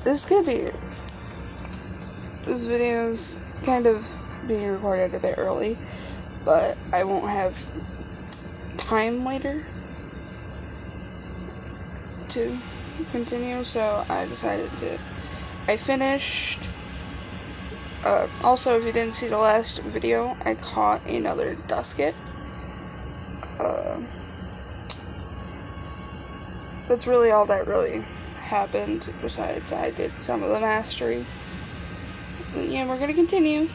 this could be, this video's kind of being recorded a bit early, but I won't have time later to continue, so I decided to, I finished. Also, if you didn't see the last video, I caught another dusket. That's really all that really happened, besides I did some of the mastery. But yeah, we're gonna continue.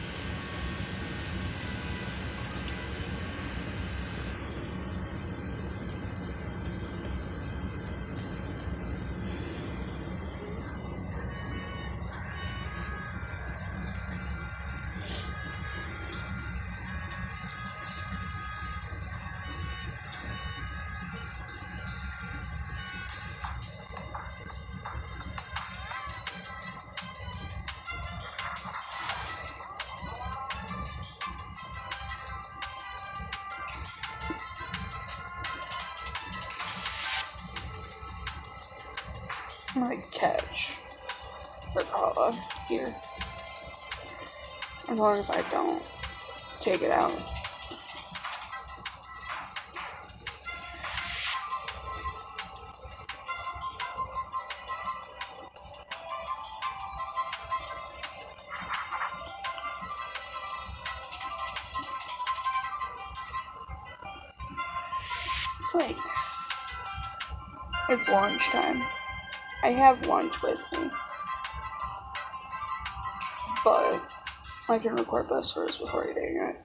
I'm gonna catch Rakala here, as long as I don't take it out. It's like, it's lunchtime. I have lunch with me, but I can record this first before eating it.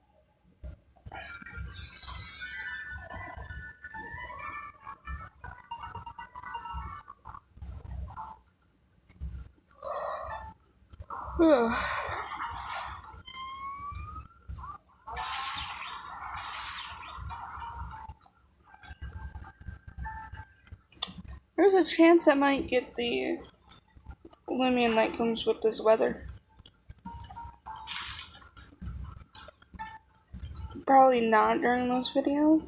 There's a chance I might get the Loomian that comes with this weather. Probably not during this video.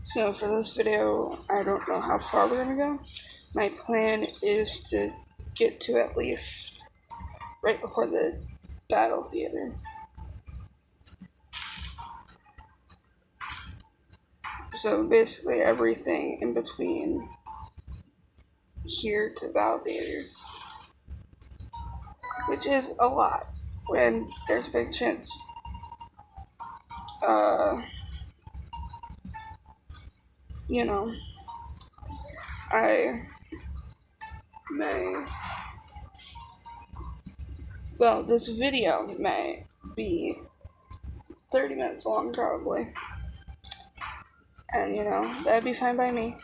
So for this video, I don't know how far we're gonna go. My plan is to get to at least right before the battle theater. So basically everything in between here to the battle theater. Which is a lot when there's a big chance. You know, I may, well, this video may be 30 minutes long probably, and you know, that'd be fine by me.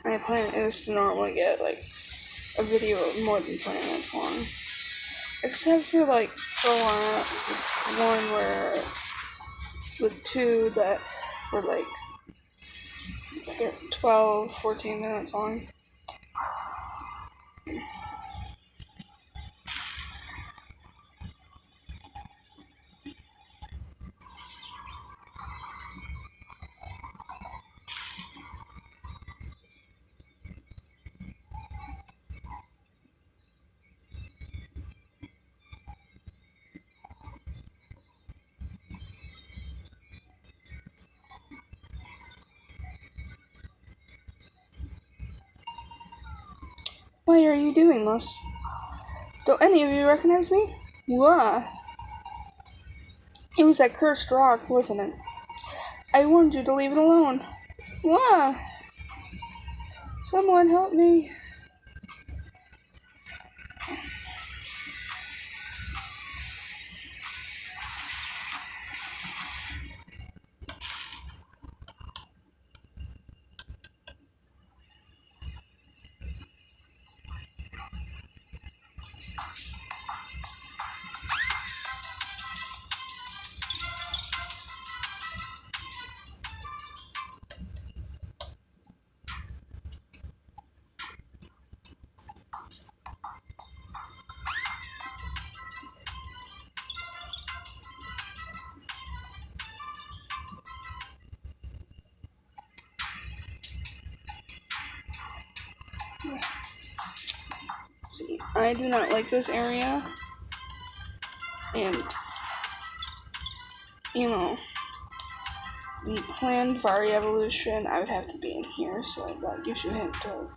My plan is to normally get like a video more than 20 minutes long. Except for like one where the two that were like 12, 14 minutes long. Why are you doing this? Don't any of you recognize me? Why? It was that cursed rock, wasn't it? I warned you to leave it alone. Why? Someone help me. See, I do not like this area. And, you know, the planned Vari evolution, I would have to be in here, so that gives you a hint to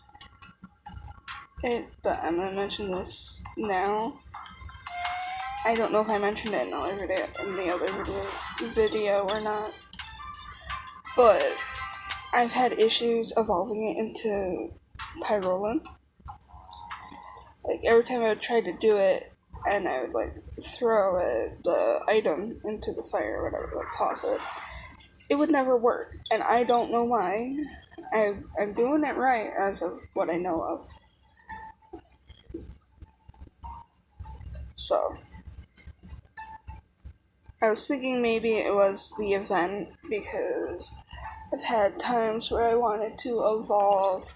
it. But I'm gonna mention this now. I don't know if I mentioned it in the other video or not. But I've had issues evolving it into Pyrolan. Like, every time I would try to do it, and I would, like, throw the item into the fire or whatever, like, toss it, it would never work. And I don't know why. I'm doing it right as of what I know of. So, I was thinking maybe it was the event, because I've had times where I wanted to evolve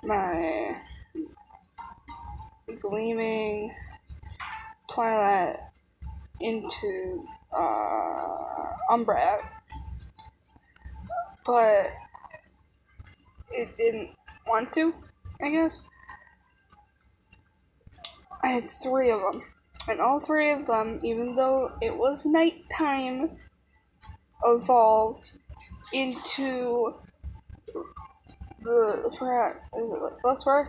my Gleaming Twilight into Umbra, but it didn't want to, I guess. I had 3 of them, and all 3 of them, even though it was nighttime, evolved into the, is it like Luxor?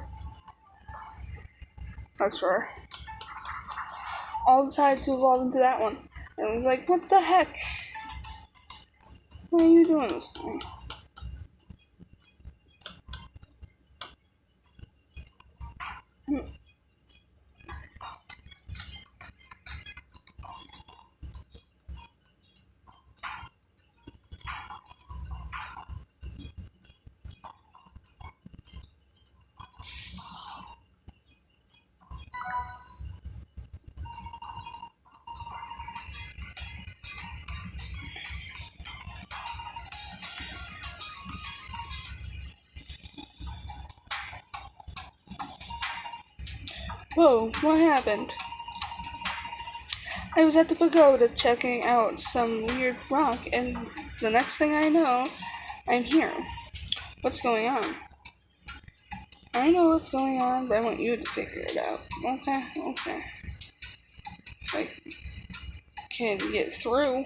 Luxor. All decided to evolve into that one. And it was like, what the heck? Why are you doing this to me? Whoa, what happened? I was at the pagoda checking out some weird rock, and the next thing I know, I'm here. What's going on? I know what's going on, but I want you to figure it out. Okay. If I can get through.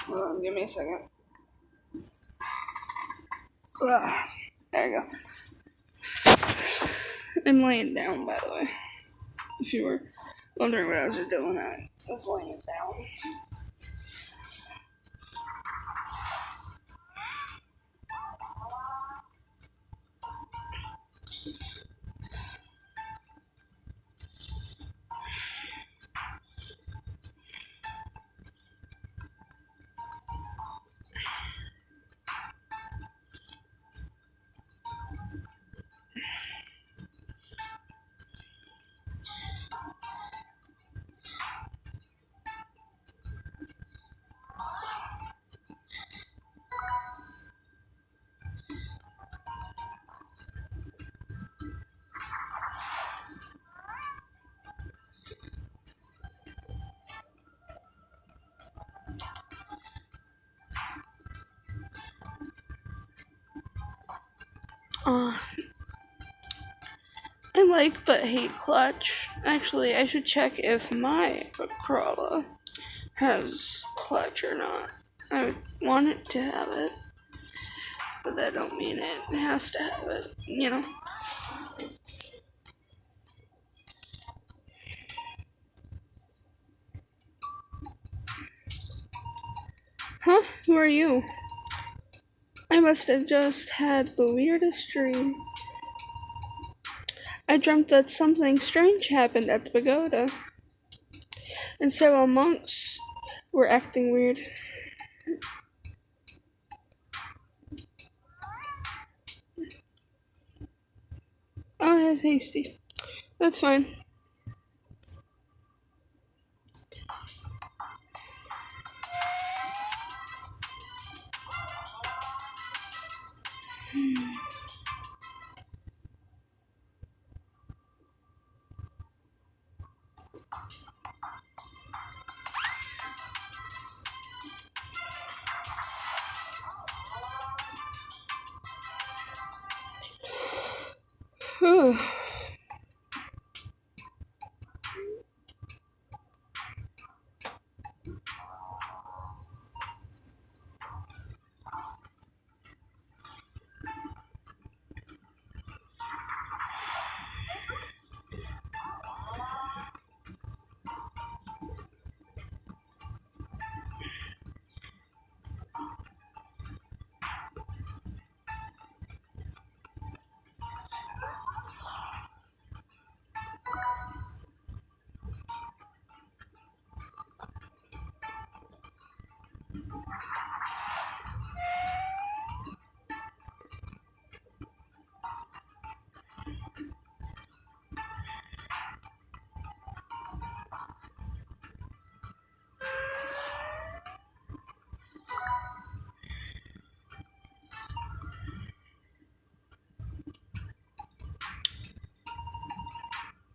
Hold on, give me a second. There you go. I'm laying down, by the way. If you were wondering what I was doing, I was laying down. Uh, I like but hate clutch. Actually, I should check if my Crawler has clutch or not. I want it to have it, but that don't mean it has to have it, you know? Huh? Who are you? I must have just had the weirdest dream. I dreamt that something strange happened at the pagoda, and several monks were acting weird. Oh, that's hasty. That's fine.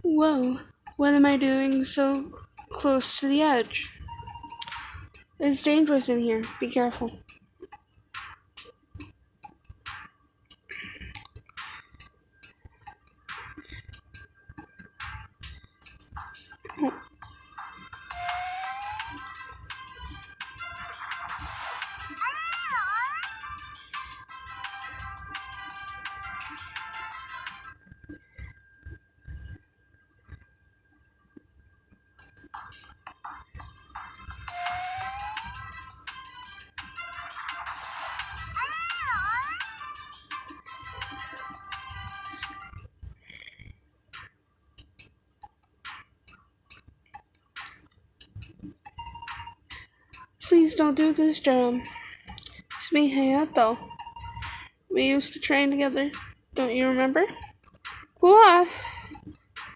Whoa, what am I doing so close to the edge? It's dangerous in here. Be careful. Please don't do this, Jerome. It's me, Hayato. We used to train together. Don't you remember? Gua!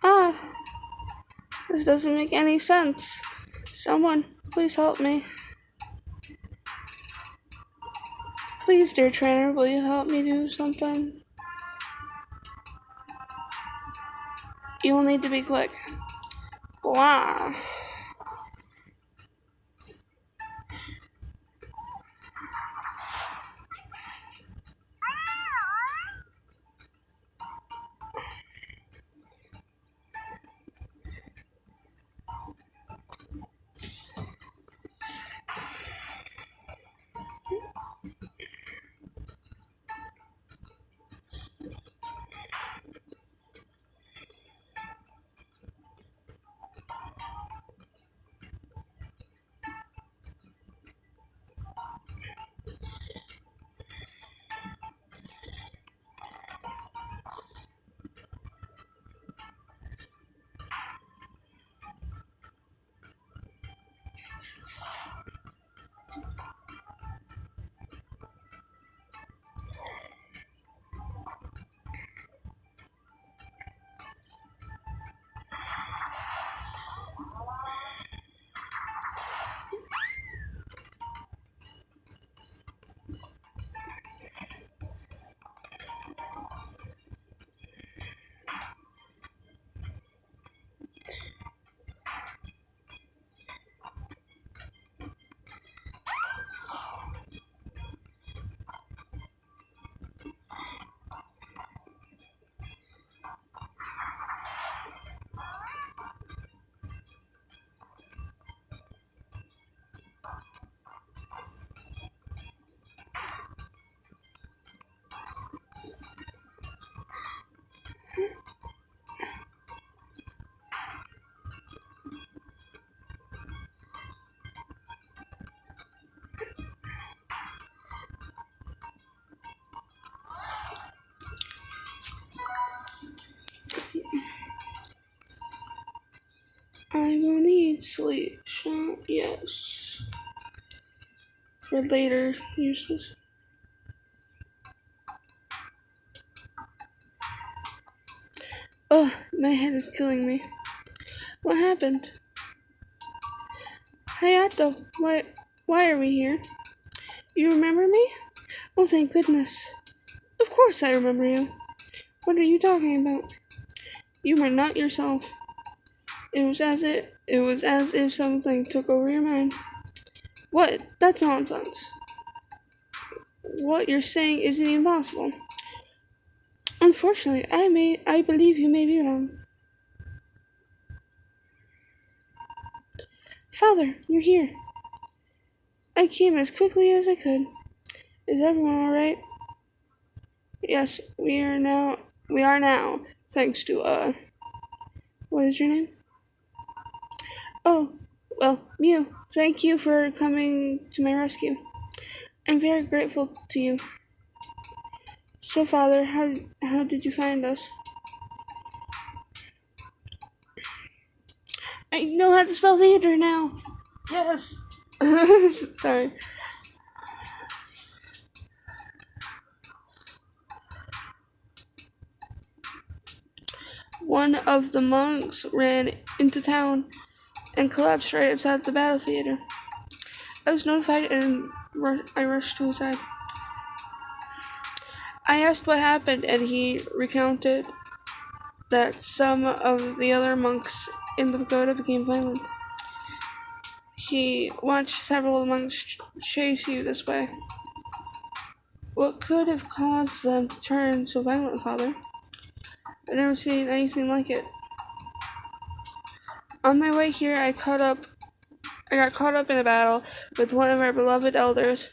Ah! This doesn't make any sense. Someone, please help me. Please, dear trainer, will you help me do something? You will need to be quick. Gua! I will need sleep. Yes. For later uses. Oh, my head is killing me. What happened? Hayato, why are we here? You remember me? Oh, thank goodness. Of course I remember you. What are you talking about? You were not yourself. It was as if something took over your mind. What? That's nonsense. What you're saying isn't even possible. Unfortunately, I believe you may be wrong. Father, you're here. I came as quickly as I could. Is everyone alright? Yes, we are now, thanks to, what is your name? Oh, well, Mew, thank you for coming to my rescue. I'm very grateful to you. So, Father, how did you find us? I know how to spell theater now. Yes. Sorry. One of the monks ran into town and collapsed right outside the battle theater. I was notified and I rushed to his side. I asked what happened, and he recounted that some of the other monks in the pagoda became violent. He watched several monks chase you this way. What could have caused them to turn so violent, Father? I've never seen anything like it. On my way here, I got caught up in a battle with one of our beloved elders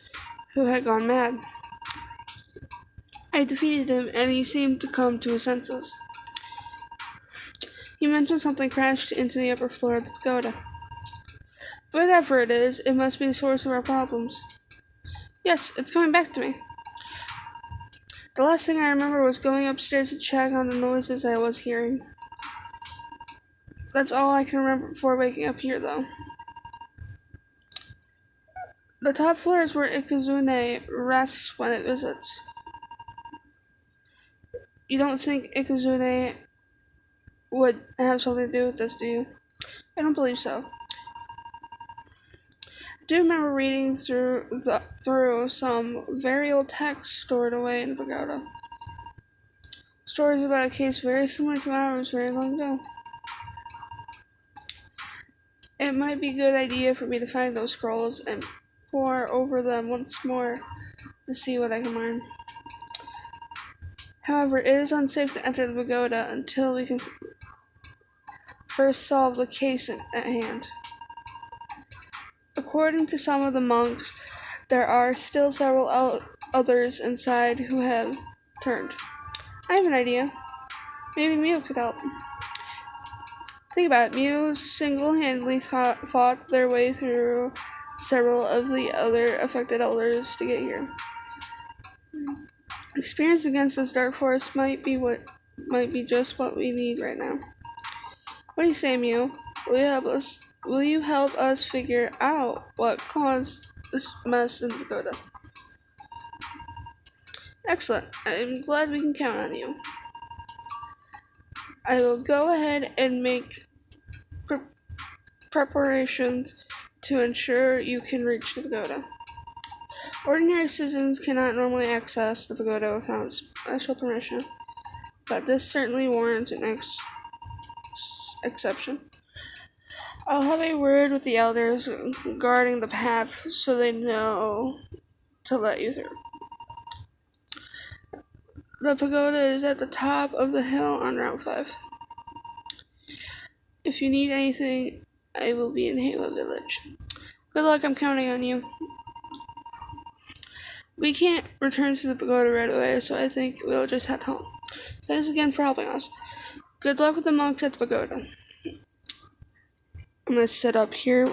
who had gone mad. I defeated him, and he seemed to come to his senses. He mentioned something crashed into the upper floor of the pagoda. Whatever it is, it must be the source of our problems. Yes, it's coming back to me. The last thing I remember was going upstairs to check on the noises I was hearing. That's all I can remember before waking up here, though. The top floor is where Ikazune rests when it visits. You don't think Ikazune would have something to do with this, do you? I don't believe so. I do remember reading through some very old text stored away in the pagoda. Stories about a case very similar to ours very long ago. It might be a good idea for me to find those scrolls and pore over them once more to see what I can learn. However, it is unsafe to enter the pagoda until we can first solve the case at hand. According to some of the monks, there are still several others inside who have turned. I have an idea. Maybe Mew could help. Think about it. Mew single-handedly fought their way through several of the other affected elders to get here. Experience against this dark force might be just what we need right now. What do you say, Mew? Will you help us figure out what caused this mess in the pagoda? Excellent. I'm glad we can count on you. I will go ahead and make preparations to ensure you can reach the pagoda. Ordinary citizens cannot normally access the pagoda without special permission, but this certainly warrants an exception. I'll have a word with the elders guarding the path so they know to let you through. The pagoda is at the top of the hill on Route 5. If you need anything, I will be in Heiwa Village. Good luck, I'm counting on you. We can't return to the pagoda right away, so I think we'll just head home. Thanks again for helping us. Good luck with the monks at the pagoda. I'm going to sit up here.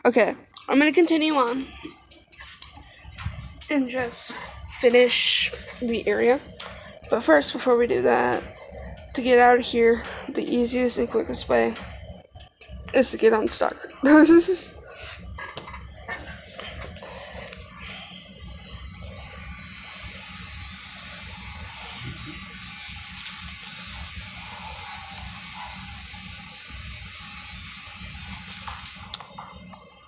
Okay, I'm going to continue on and just finish the area. But first, before we do that, to get out of here, the easiest and quickest way is to get unstuck.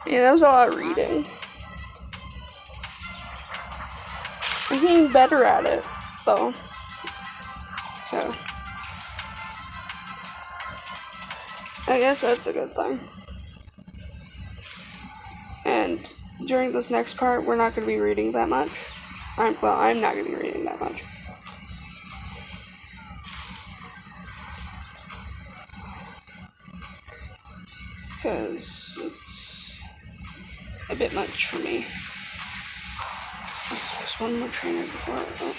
Yeah, that was a lot of reading. I'm getting better at it, though. So, I guess that's a good thing. And during this next part, we're not going to be reading that much. I'm not going to be reading that much. Because it's a bit much for me. There's one more trainer before I go.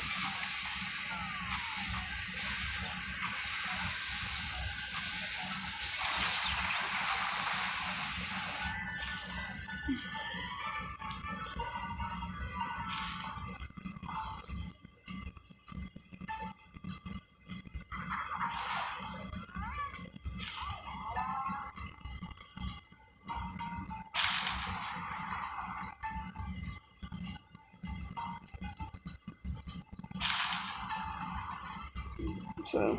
So,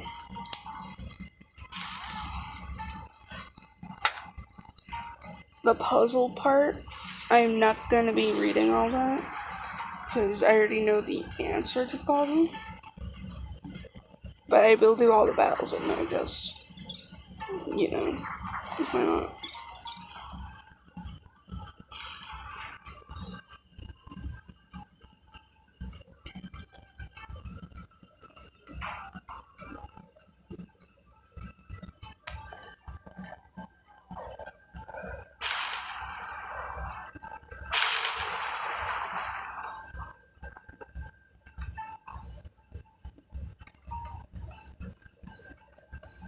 the puzzle part, I'm not going to be reading all that, because I already know the answer to the puzzle. But I will do all the battles in there, just, why not?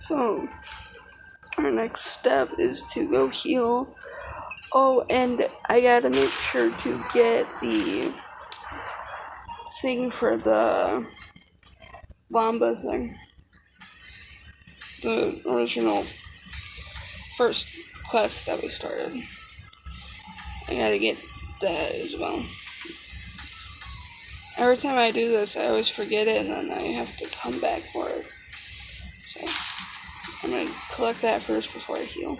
So, our next step is to go heal. Oh, and I gotta make sure to get the thing for the Lamba thing. The original first quest that we started. I gotta get that as well. Every time I do this, I always forget it, and then I have to come back for it. So, I'm gonna collect that first before I heal.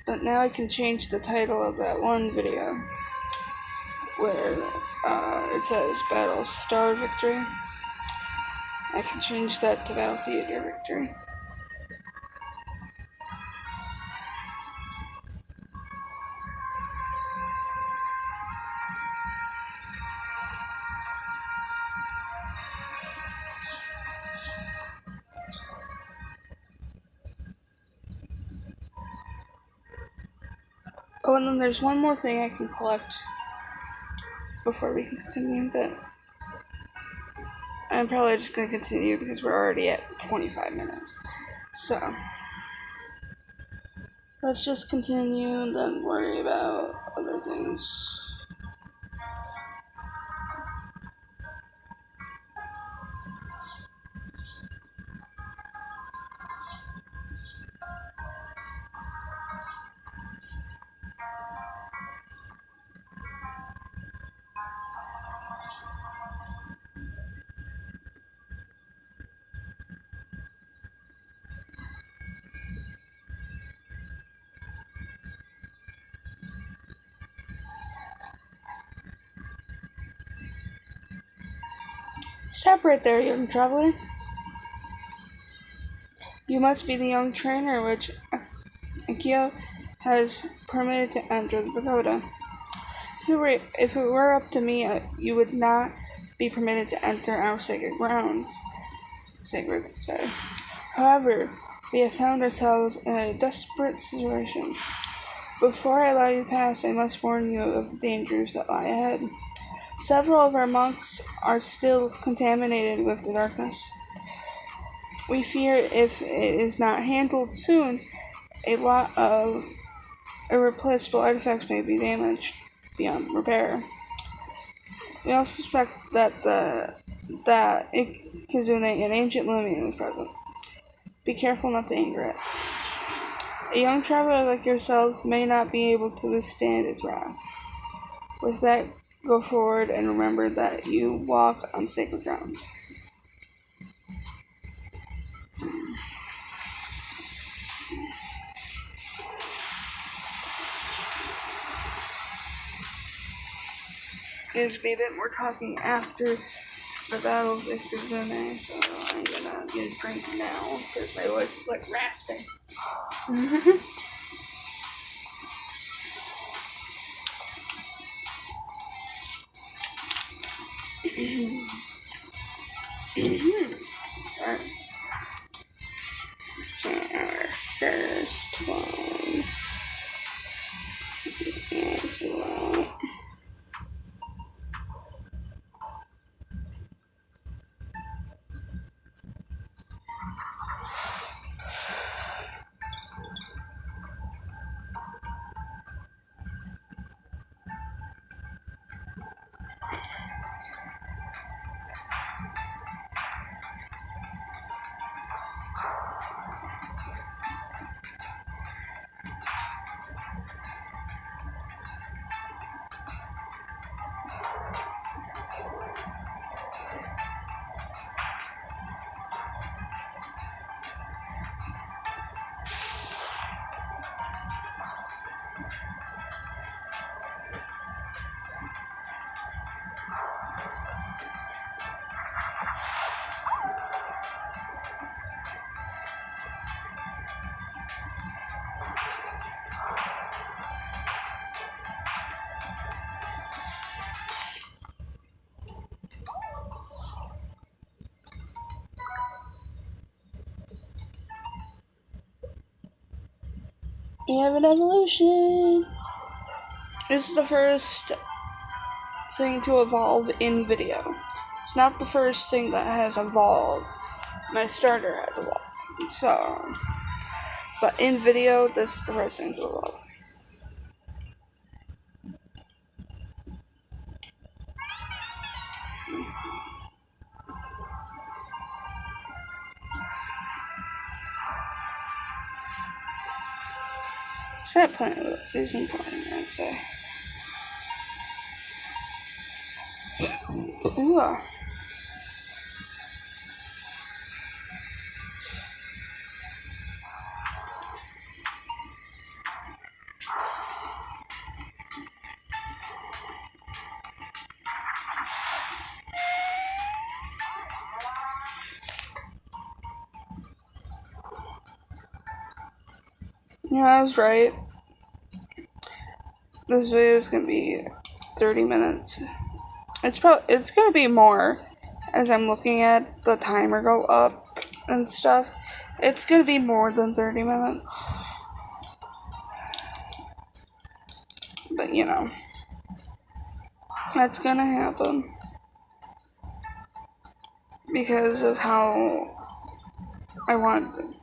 But now I can change the title of that one video where it says Battle Star Victory. I can change that to Battle Theater Victory. Oh, and then there's one more thing I can collect before we can continue, but I'm probably just going to continue because we're already at 25 minutes. So, let's just continue and then worry about other things. Stop right there, young traveler. You must be the young trainer which Akio has permitted to enter the pagoda. If it were up to me, you would not be permitted to enter our sacred grounds. However, we have found ourselves in a desperate situation. Before I allow you to pass, I must warn you of the dangers that lie ahead. Several of our monks are still contaminated with the darkness. We fear if it is not handled soon, a lot of irreplaceable artifacts may be damaged beyond repair. We also suspect that Ikazune, an ancient Loomian, is present. Be careful not to anger it. A young traveler like yourself may not be able to withstand its wrath. With that, go forward and remember that you walk on sacred grounds. There's be a bit more talking after the Battle of Ikazune, so I'm gonna get a drink now because my voice is like rasping. Alright. Our first one. We have an evolution. This is the first thing to evolve in video. It's not the first thing that has evolved. My starter has evolved. So, but in video, this is the first thing to evolve. Set plan is important, I'd say. Ooh. Yeah, I was right. This video is gonna be 30 minutes. It's gonna be more as I'm looking at the timer go up and stuff. It's gonna be more than 30 minutes. But you know, that's gonna happen because of how I want to,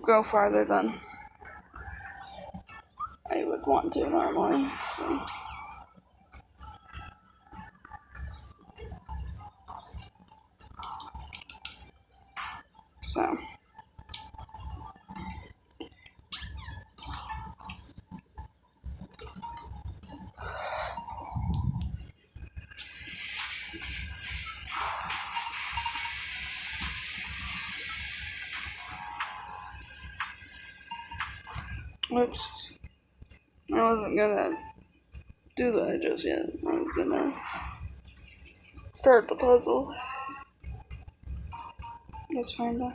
go farther than I would want to normally. So. Oops. I wasn't gonna do that just yet. I was gonna start the puzzle. Let's find out.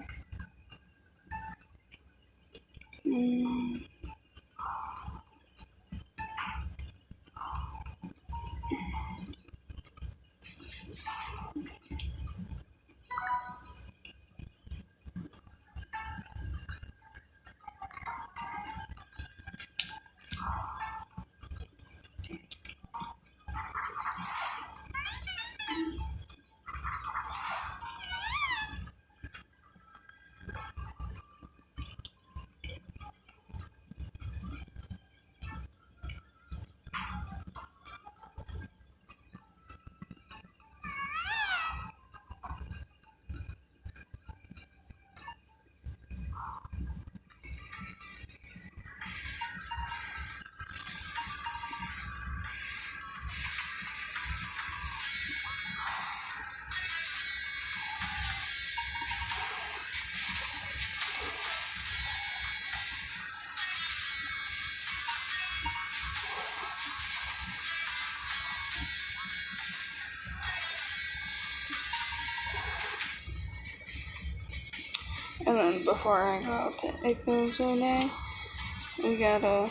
And then before I go to Ikazune, we gotta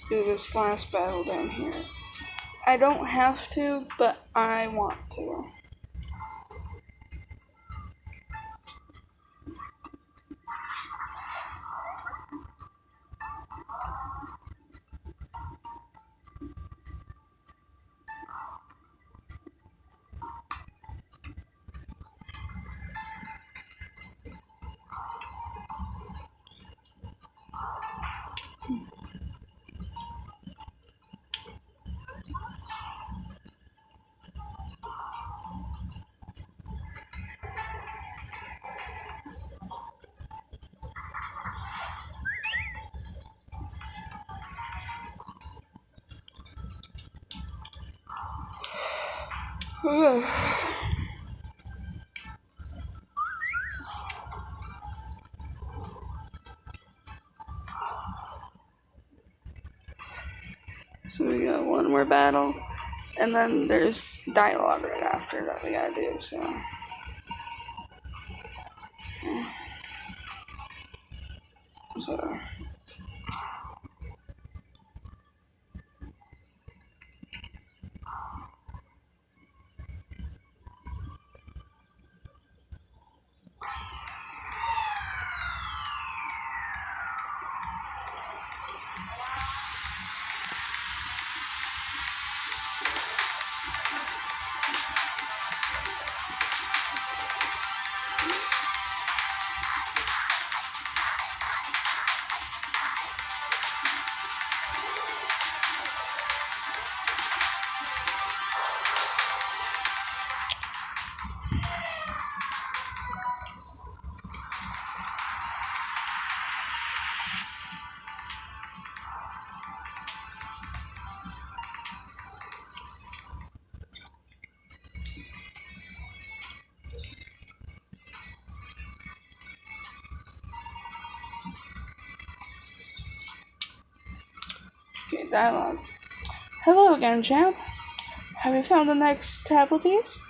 do this last battle down here. I don't have to, but I want to. So we got one more battle, and then there's dialogue right after that we gotta do, so. So. Okay, dialogue. Hello again, champ. Have you found the next tablet piece?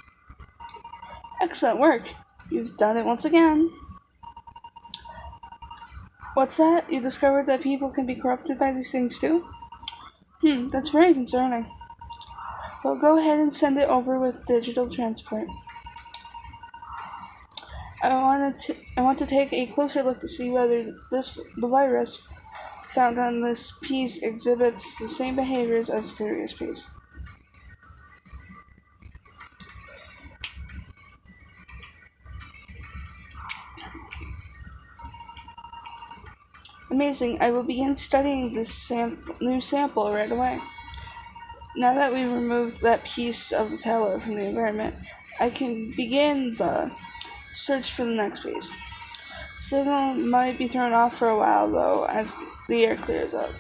Excellent work. You've done it once again. What's that? You discovered that people can be corrupted by these things too? That's very concerning. Well, go ahead and send it over with digital transport. I want to take a closer look to see whether the virus found on this piece exhibits the same behaviors as the previous piece. Amazing. I will begin studying this new sample right away. Now that we've removed that piece of the tablet from the environment, I can begin the search for the next piece. Signal might be thrown off for a while, though, as the air clears up.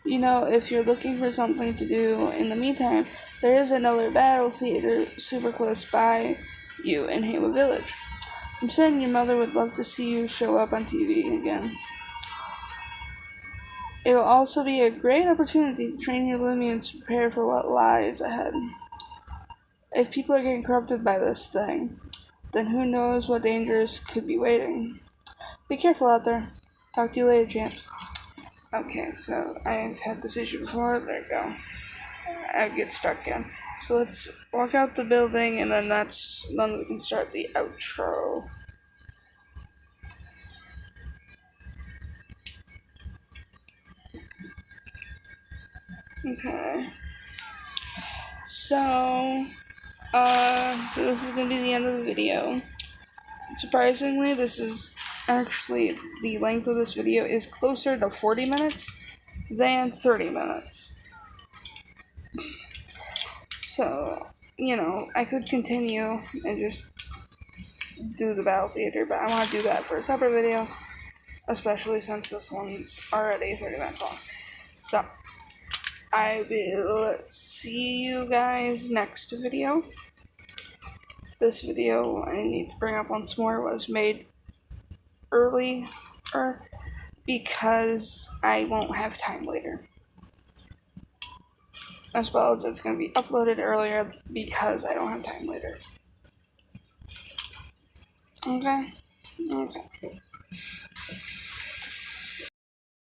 You know, if you're looking for something to do in the meantime, there is another battle theater super close by you in Halo Village. I'm certain your mother would love to see you show up on TV again. It will also be a great opportunity to train your Loomian to prepare for what lies ahead. If people are getting corrupted by this thing, then who knows what dangers could be waiting. Be careful out there. Talk to you later, champs. Okay, so I've had this issue before. There we go. I get stuck again. So let's walk out the building, and then we can start the outro. Okay. So this is gonna be the end of the video. Surprisingly, this is actually, the length of this video is closer to 40 minutes than 30 minutes. So, you know, I could continue and just do the battle theater, but I want to do that for a separate video, especially since this one's already 30 minutes long. So, I will see you guys next video. This video, I need to bring up once more, was made earlier because I won't have time later. As well as it's going to be uploaded earlier because I don't have time later. Okay? Okay.